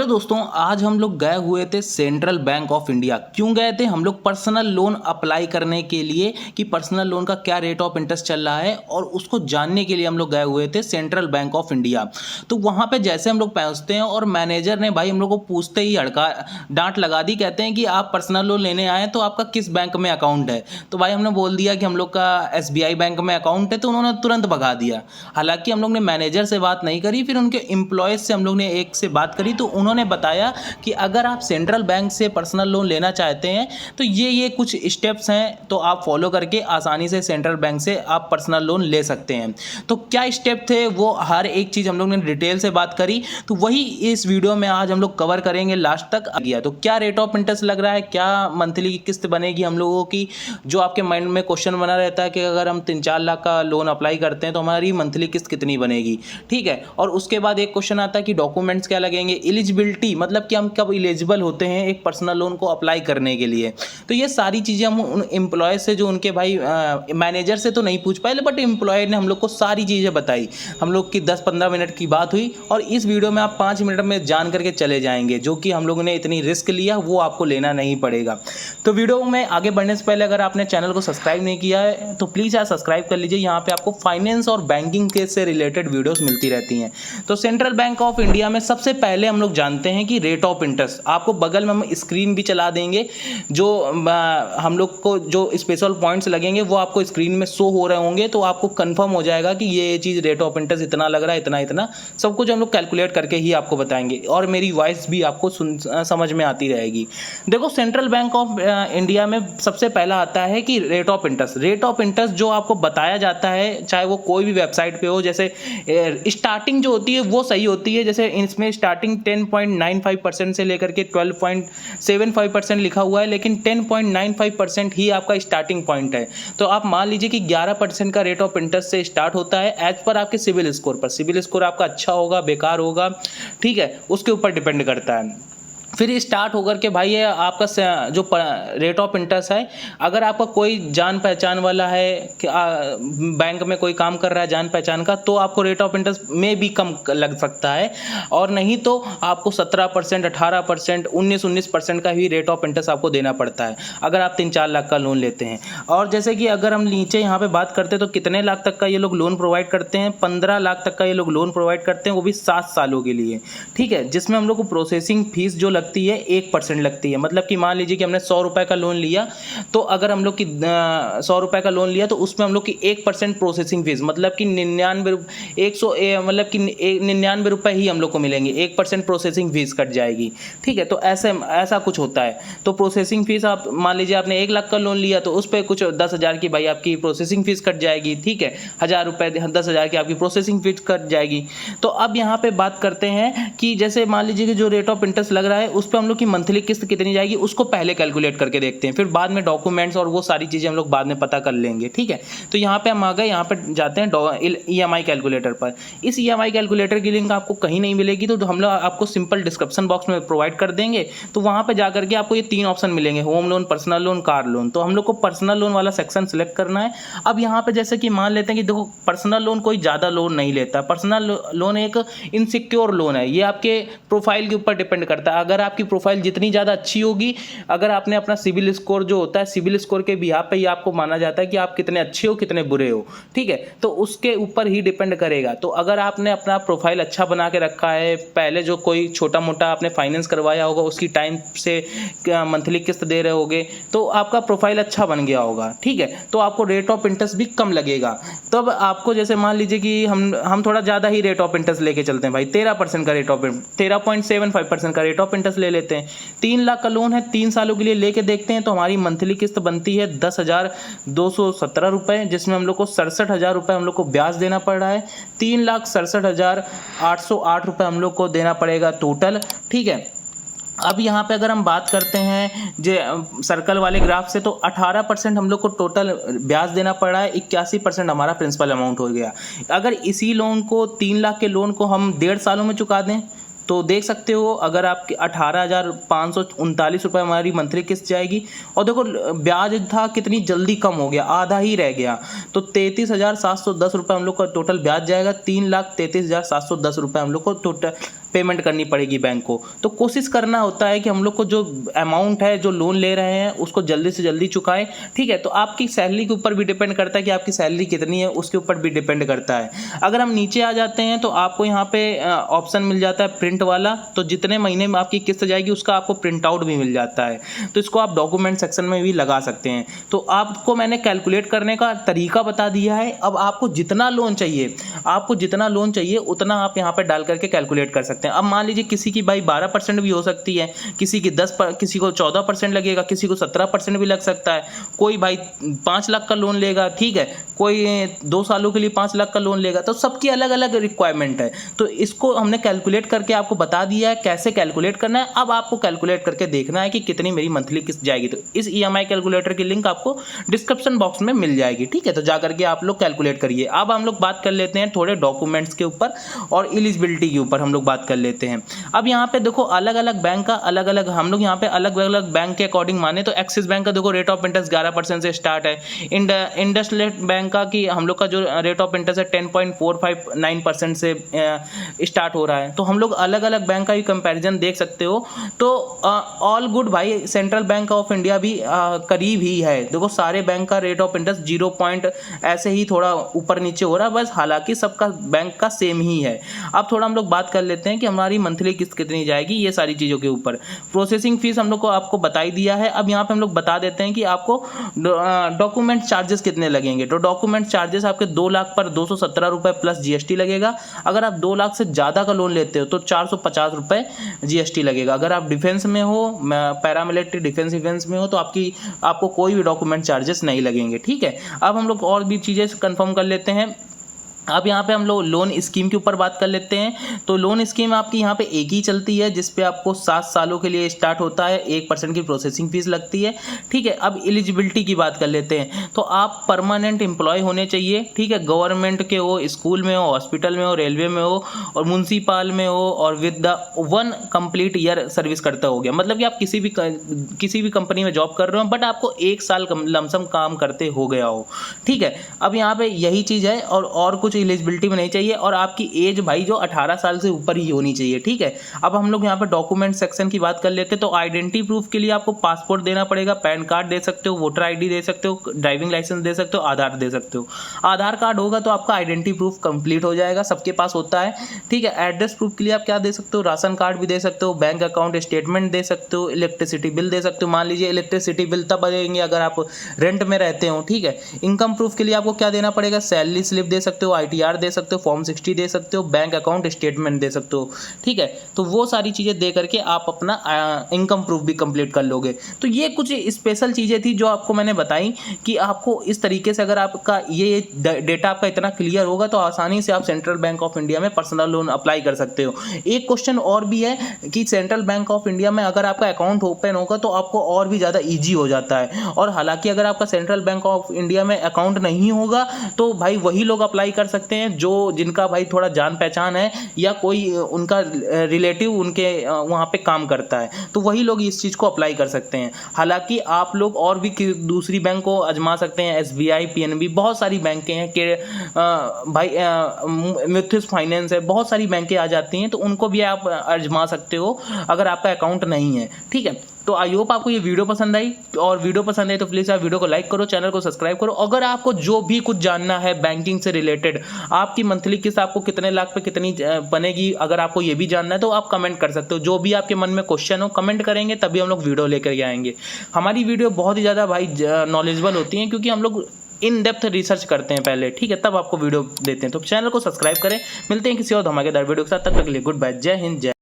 तो दोस्तों आज हम लोग गए हुए थे सेंट्रल बैंक ऑफ इंडिया। क्यों गए थे? हम लोग पर्सनल लोन अप्लाई करने के लिए कि पर्सनल लोन का क्या रेट ऑफ इंटरेस्ट चल रहा है और उसको जानने के लिए हम लोग गए हुए थे सेंट्रल बैंक ऑफ इंडिया। तो वहाँ पे जैसे हम लोग पहुँचते हैं और मैनेजर ने भाई हम लोग को पूछते ही हड़का डांट लगा दी। कहते हैं कि आप पर्सनल लोन लेने आए तो आपका किस बैंक में अकाउंट है? तो भाई हमने बोल दिया कि हम लोग का SBI बैंक में अकाउंट है। तो उन्होंने तुरंत भगा दिया। हालांकि हम लोग ने मैनेजर से बात नहीं करी, फिर उनके एम्प्लॉयज़ से हम लोग ने एक से बात करी तो उन्होंने बताया कि अगर आप सेंट्रल बैंक से पर्सनल लोन लेना चाहते हैं तो ये कुछ स्टेप्स हैं, तो आप फॉलो करके आसानी से सेंट्रल बैंक से आप पर्सनल लोन ले सकते हैं। तो क्या स्टेप थे वो हर एक चीज़ हम लोग ने डिटेल से बात करी, तो वही इस वीडियो में आज हम लोग कवर करेंगे लास्ट तक। गया तो क्या रेट ऑफ इंटरेस्ट लग रहा है, क्या मंथली की किस्त बनेगी हम लोगों की। जो आपके माइंड में क्वेश्चन बना रहता है कि अगर हम 3-4 लाख का लोन अप्लाई करते हैं तो हमारी मंथली किस्त कितनी बनेगी, ठीक है। और उसके बाद एक क्वेश्चन आता है कि डॉक्यूमेंट्स क्या लगेंगे, एलिजिबिलिटी मतलब कि हम कब एलिजिबल होते हैं एक पर्सनल लोन को अप्लाई करने के लिए। तो ये सारी चीज़ें हम उन एम्प्लॉय से, जो उनके भाई मैनेजर से तो नहीं पूछ पाए, बट एम्प्लॉय ने हम लोग को सारी चीज़ें बताई। हम लोग की 10-15 मिनट की बात हुई और इस वीडियो में आप 5 मिनट में जान करके चले जाएंगे। जो कि हम लोगों ने इतनी रिस्क लिया वो आपको लेना नहीं पड़ेगा। तो वीडियो में आगे बढ़ने से पहले अगर आपने चैनल को सब्सक्राइब नहीं किया है तो प्लीज़ यार सब्सक्राइब कर लीजिए। यहाँ पे आपको फाइनेंस और बैंकिंग के से रिलेटेड वीडियोस मिलती रहती हैं। तो सेंट्रल बैंक ऑफ इंडिया में सबसे पहले हम लोग जानते हैं कि रेट ऑफ इंटरेस्ट, आपको बगल में हम स्क्रीन भी चला देंगे। जो हम लोग को जो स्पेशल पॉइंट्स लगेंगे वो आपको स्क्रीन में शो हो रहे होंगे, तो आपको कंफर्म हो जाएगा कि ये चीज़ रेट ऑफ इंटरेस्ट इतना लग रहा है, इतना इतना सब कुछ हम लोग कैलकुलेट करके ही आपको बताएंगे और मेरी वॉइस भी आपको समझ में आती रहेगी। देखो सेंट्रल बैंक ऑफ इंडिया में सबसे पहला आता है कि rate of interest. Rate of interest जो आपको बताया जाता है, चाहे वो कोई भी वेबसाइट पे हो, जैसे स्टार्टिंग जो होती है वो सही होती है। जैसे इसमें स्टार्टिंग 10.95% से लेकर के 12.75% लिखा हुआ है, लेकिन 10.95% ही आपका स्टार्टिंग पॉइंट है। तो आप मान लीजिए कि 11% का रेट ऑफ इंटरेस्ट से स्टार्ट होता है एज पर आपके सिविल स्कोर पर। सिविल स्कोर आपका अच्छा होगा, बेकार होगा, ठीक है, उसके ऊपर डिपेंड करता है। फिर स्टार्ट होकर के भाई ये आपका जो रेट ऑफ इंटरेस्ट है, अगर आपका कोई जान पहचान वाला है कि बैंक में कोई काम कर रहा है जान पहचान का, तो आपको रेट ऑफ इंटरेस्ट में भी कम लग सकता है, और नहीं तो आपको 17%, 18%, 19% का ही रेट ऑफ इंटरेस्ट आपको देना पड़ता है अगर आप 3-4 लाख का लोन लेते हैं। और जैसे कि अगर हम नीचे यहाँ पे बात करते हैं तो कितने लाख तक का ये लोग लोन प्रोवाइड करते हैं, 15 लाख तक का ये लोग लोन प्रोवाइड करते हैं, वो भी 7 सालों के लिए, ठीक है। जिसमें हम लोग को प्रोसेसिंग फीस जो लगती है 1% लगती है। मतलब कि मान लीजिए कि हमने 100 रुपए का लोन लिया, तो अगर हम लोग की 100 रुपए का लोन लिया तो उसमें हम लोग की 1% प्रोसेसिंग फीस, मतलब कि 99 रुपए ही हम लोग को मिलेंगे। 1% प्रोसेसिंग फीस कट जाएगी, ठीक है। तो ऐसा कुछ होता है। तो प्रोसेसिंग फीस आप मान लीजिए आपने 1 लाख का लोन लिया तो उस पर कुछ 10,000 की भाई आपकी प्रोसेसिंग फीस कट जाएगी, ठीक है। 1,000 रुपए 10,000 की आपकी प्रोसेसिंग फीस कट जाएगी। तो अब यहाँ पे बात करते हैं कि जैसे मान लीजिए कि जो रेट ऑफ इंटरेस्ट लग रहा है उस पर हम लोग की मंथली किस्त कितनी जाएगी उसको पहले कैलकुलेट करके देखते हैं, फिर बाद में डॉक्यूमेंट्स और वो सारी चीज़ें हम लोग बाद में पता कर लेंगे, ठीक है। तो यहाँ पे हम आ गए, यहाँ पे जाते हैं EMI कैलकुलेटर पर। इस EMI कैलकुलेटर की लिंक आपको कहीं नहीं मिलेगी, तो हम लोग आपको सिंपल डिस्क्रिप्शन बॉक्स में प्रोवाइड कर देंगे। तो वहाँ पर जाकर के आपको ये 3 ऑप्शन मिलेंगे, home loan, personal loan, car loan. तो हम लोग को पर्सनल लोन वाला सेक्शन सेलेक्ट करना है। अब यहाँ पे जैसे कि मान लेते हैं कि देखो पर्सनल लोन कोई ज़्यादा लोन नहीं लेता। पर्सनल लोन एक इनसिक्योर लोन है, ये आपके प्रोफाइल के ऊपर डिपेंड करता है। अगर आपकी प्रोफाइल जितनी ज़्यादा अच्छी होगी, अगर आपने अपना सिविल स्कोर जो होता है, सिविल स्कोर के बिहाफ पे ही आपको माना जाता है कि आप कितने अच्छे हो कितने बुरे हो, ठीक है। तो उसके ऊपर ही डिपेंड करेगा। तो अगर आपने अपना प्रोफाइल अच्छा बना के रखा है, पहले जो कोई छोटा मोटा आपने फाइनेंस करवाया होगा उसकी टाइम से मंथली किस्त दे रहे होगे, तो आपका प्रोफाइल अच्छा बन गया होगा, ठीक है। तो आपको रेट ऑफ इंटरेस्ट भी कम लगेगा। तब आपको जैसे मान लीजिए कि हम थोड़ा ज़्यादा ही रेट ऑफ इंटरेस्ट लेके चलते हैं भाई, 13% का रेट ऑफ 13.75% का रेट ऑफ इंटरेस्ट ले लेते हैं। 3 लाख का लोन है, 3 सालों के लिए लेके देखते हैं, तो हमारी मंथली किस्त बनती है 10,217 रुपये, जिसमें हम लोग को 67,000 रुपये हम लोग को ब्याज देना पड़ रहा है। 3,67,808 रुपये हम लोग को देना पड़ेगा टोटल, ठीक है। अब यहाँ पे अगर हम बात करते हैं जो सर्कल वाले ग्राफ से, तो 18% हम लोग को टोटल ब्याज देना पड़ रहा है, 81% हमारा प्रिंसिपल अमाउंट हो गया। अगर इसी लोन को 3 लाख के लोन को हम 1.5 सालों में चुका दें तो देख सकते हो अगर आपके 18,539 रुपये हमारी मंथली किस्त जाएगी। और देखो ब्याज था कितनी जल्दी कम हो गया, आधा ही रह गया। तो 33,710 रुपये हम लोग का टोटल ब्याज जाएगा। 3,33,710 रुपये हम लोग को टोटल पेमेंट करनी पड़ेगी बैंक को। तो कोशिश करना होता है कि हम लोग को जो अमाउंट है जो लोन ले रहे हैं उसको जल्दी से जल्दी चुकाएं, ठीक है। तो आपकी सैलरी के ऊपर भी डिपेंड करता है कि आपकी सैलरी कितनी है, उसके ऊपर भी डिपेंड करता है। अगर हम नीचे आ जाते हैं तो आपको यहाँ पे ऑप्शन मिल जाता है प्रिंट वाला, तो जितने महीने में आपकी किस्त जाएगी उसका आपको प्रिंट आउट भी मिल जाता है। तो इसको आप डॉक्यूमेंट सेक्शन में भी लगा सकते हैं। तो आपको मैंने कैलकुलेट करने का तरीका बता दिया है। अब आपको जितना लोन चाहिए उतना आप यहाँ पे डाल करके कैलकुलेट कर सकते हैं। अब मान लीजिए किसी की भाई 12% भी हो सकती है, किसी की 10%, किसी को 14% लगेगा, किसी को 17% भी लग सकता है। कोई भाई 5 लाख का लोन लेगा, ठीक है, कोई 2 सालों के लिए 5 लाख का लोन लेगा। तो सबकी अलग अलग रिक्वायरमेंट है। तो इसको हमने कैलकुलेट करके आपको बता दिया है कैसे कैलकुलेट करना है। अब आपको कैलकुलेट करके देखना है कि कितनी मेरी मंथली किस्त जाएगी। तो इस EMI कैलकुलेटर की लिंक आपको डिस्क्रिप्शन बॉक्स में मिल जाएगी, ठीक है। तो जा करके आप लोग कैलकुलेट करिए। अब हम लोग बात कर लेते हैं थोड़े डॉक्यूमेंट्स के ऊपर और एलिजिबिलिटी के ऊपर हम लोग बात कर लेते हैं। अब यहाँ पे देखो अलग अलग बैंक का अलग अलग, हम लोग यहाँ पे अलग अलग बैंक के अकॉर्डिंग माने तो एक्सिस बैंक का देखो रेट ऑफ इंटरेस्ट 11% से स्टार्ट है। इंडसइंड बैंक का कि हम लोग का जो रेट ऑफ इंटरेस्ट है 10.459% से स्टार्ट हो रहा है। तो हम लोग अलग अलग बैंक का भी कंपैरिजन देख सकते हो। तो ऑल गुड भाई, सेंट्रल बैंक ऑफ इंडिया भी करीब ही है। देखो सारे बैंक का रेट ऑफ इंटरेस्ट 0 ऐसे ही थोड़ा ऊपर नीचे हो रहा है बस, हालांकि सबका बैंक का सेम ही है। अब थोड़ा हम लोग बात कर लेते हैं कि हमारी मंथली किस्त कितनी जाएगी, ये सारी चीज़ों के ऊपर। प्रोसेसिंग फीस हम लोग को आपको बता ही दिया है। अब यहाँ पे हम लोग बता देते हैं कि आपको डॉक्यूमेंट चार्जेस कितने लगेंगे। तो डॉक्यूमेंट चार्जेस आपके 2 लाख पर 217 रुपये प्लस GST लगेगा। अगर आप 2 लाख से ज़्यादा का लोन लेते हो तो 450 रुपये GST लगेगा। अगर आप डिफेंस में हो, पैरामिलिट्री डिफेंस में हो, तो आपको कोई भी डॉक्यूमेंट चार्जेस नहीं लगेंगे, ठीक है। अब हम लोग और भी चीज़ें कंफर्म कर लेते हैं। अब यहाँ पे हम लोग लोन स्कीम के ऊपर बात कर लेते हैं। तो लोन स्कीम आपकी यहाँ पे एक ही चलती है जिस पे आपको 7 सालों के लिए स्टार्ट होता है, 1% की प्रोसेसिंग फीस लगती है, ठीक है। अब एलिजिबिलिटी की बात कर लेते हैं। तो आप परमानेंट एम्प्लॉय होने चाहिए, ठीक है, गवर्नमेंट के हो, स्कूल में हो, हॉस्पिटल में हो, रेलवे में हो और म्यूनसिपल में हो, और with the 1 complete year service करता हो गया। मतलब कि आप किसी भी कंपनी में जॉब कर रहे हो बट आपको 1 साल लमसम काम करते हो गया हो, ठीक है। अब यहाँ पे यही चीज़ है और कुछ एलिजिबिलिटी में नहीं चाहिए। और आपकी एज भाई जो 18 साल से ऊपर ही होनी चाहिए, ठीक है। अब हम लोग यहाँ पे डॉक्यूमेंट सेक्शन की बात कर लेते हैं। तो आइडेंटिटी प्रूफ के लिए आपको पासपोर्ट देना पड़ेगा, पैन कार्ड दे सकते हो, वोटर ID दे सकते हो, ड्राइविंग लाइसेंस दे सकते हो, आधार दे सकते हो। आधार कार्ड होगा तो आपका आइडेंटिटी प्रूफ कंप्लीट हो जाएगा, सबके पास होता है, ठीक है। एड्रेस प्रूफ के लिए आप क्या दे सकते हो, राशन कार्ड भी दे सकते हो, बैंक अकाउंट स्टेटमेंट दे सकते हो, इलेक्ट्रिसिटी बिल दे सकते हो। मान लीजिए इलेक्ट्रिसिटी बिल तब बनेंगे अगर आप रेंट में रहते हो, ठीक है। इनकम प्रूफ के लिए आपको क्या देना पड़ेगा, सैलरी स्लिप दे सकते हो, ITR दे सकते हो, फॉर्म 60 दे सकते हो, बैंक अकाउंट स्टेटमेंट दे सकते हो, ठीक है। तो वो सारी चीज़ें दे करके आप अपना इनकम प्रूफ भी कंप्लीट कर लोगे। तो ये कुछ स्पेशल चीज़ें थी जो आपको मैंने बताई कि आपको इस तरीके से अगर आपका ये डेटा आपका इतना क्लियर होगा तो आसानी से आप सेंट्रल बैंक ऑफ इंडिया में पर्सनल लोन अप्लाई कर सकते हो। एक क्वेश्चन और भी है कि सेंट्रल बैंक ऑफ इंडिया में अगर आपका अकाउंट ओपन होगा तो आपको और भी ज़्यादा ईजी हो जाता है। और हालांकि अगर आपका सेंट्रल बैंक ऑफ इंडिया में अकाउंट नहीं होगा तो भाई वही लोग अप्लाई कर सकते हैं जिनका भाई थोड़ा जान पहचान है या कोई उनका रिलेटिव उनके वहाँ पे काम करता है, तो वही लोग इस चीज़ को अप्लाई कर सकते हैं। हालांकि आप लोग और भी दूसरी बैंक को आजमा सकते हैं, SBI, PNB, बहुत सारी बैंकें हैं कि भाई मुथूट फाइनेंस है, बहुत सारी बैंकें आ जाती हैं, तो उनको भी आप आजमा सकते हो अगर आपका अकाउंट नहीं है, ठीक है। तो आई होप आपको ये वीडियो पसंद आई, और वीडियो पसंद आई तो प्लीज़ आप वीडियो को लाइक करो, चैनल को सब्सक्राइब करो। अगर आपको जो भी कुछ जानना है बैंकिंग से रिलेटेड, आपकी मंथली किस्त आपको कितने लाख पे कितनी बनेगी, अगर आपको ये भी जानना है तो आप कमेंट कर सकते हो। जो भी आपके मन में क्वेश्चन हो कमेंट करेंगे तभी हम लोग वीडियो लेकर आएंगे। हमारी वीडियो बहुत ही ज़्यादा भाई नॉलेजेबल होती हैं क्योंकि हम लोग इन डेप्थ रिसर्च करते हैं पहले, ठीक है, तब आपको वीडियो देते हैं। तो चैनल को सब्सक्राइब करें। मिलते हैं किसी और धमाकेदार वीडियो के साथ, तब तक के लिए गुड बाय, जय हिंद, जय।